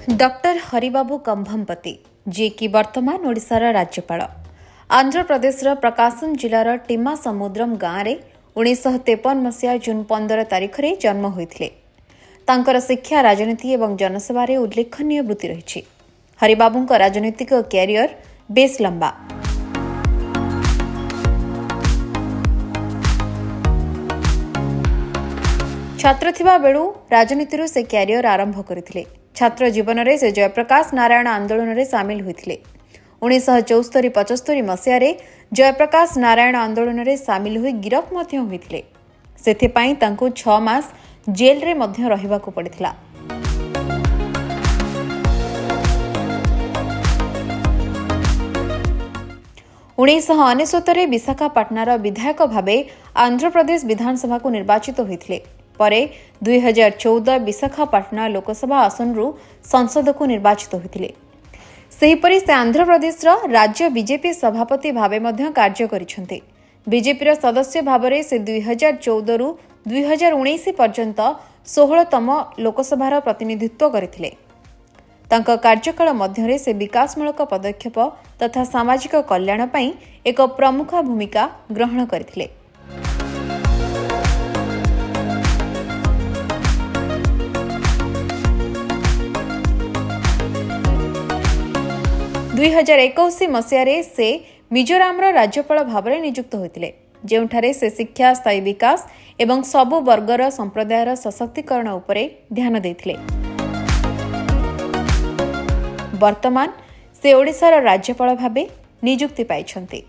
Doctor Haribabu Kambhampati जी की वर्तमान ओडिशार राज्यपाल आंध्र प्रदेशर प्रकाशम जिलार टीमा समुद्रम गाँव में 1953 मसीहा जून 15 तारिख में जन्म होते। तांकर शिक्षा राजनीति और जनसेवा उल्लेखनीय वृत्ति रही। हरिबाबू राजनीतिक क्यारियर बेस लंबा। छात्र थिबा बेलू राजनीति से क्यारियर आरंभ करथिले। छात्र जीवन में से जयप्रकाश नारायण आंदोलन में सामिल होते। 1974-75 मसीह जयप्रकाश नारायण आंदोलन में सामिल हो गिरफ होते। सेथिपाई तांको 6 मास जेल रे मध्य रहिबाकु पड़िथिला। उन्नीस विशाखापाटनार विधायक भावे आंध्र प्रदेश विधानसभा को निर्वाचित होते। परे 2014 विशाखापाटना लोकसभा आसनरू संसद को निर्वाचित होते। सेहीपरि से आंध्र प्रदेश राज्य बीजेपी सभापति भावे मध्य कार्य करिसेंते। बीजेपी सदस्य भावरे से 2014 रु 2019 पर्यंत 16तम लोकसभार प्रतिनिधित्व करथिले। तांका कार्यकाल मध्यरे से विकासमूलक पदक्षेप तथा सामाजिक कल्याण पई एक प्रमुख भूमिका ग्रहण करथिले। दुई 2021 मसीह से मिजोराम राज्यपाल भाव में नियुक्त होते, जेउठारे से शिक्षा स्थायी विकास एवं सबु वर्गर संप्रदायर सशक्तिकरण उपरे ध्यान देथिले। वर्तमान से ओडिशार राज्यपाल भावे नियुक्ति पाइछन्ते।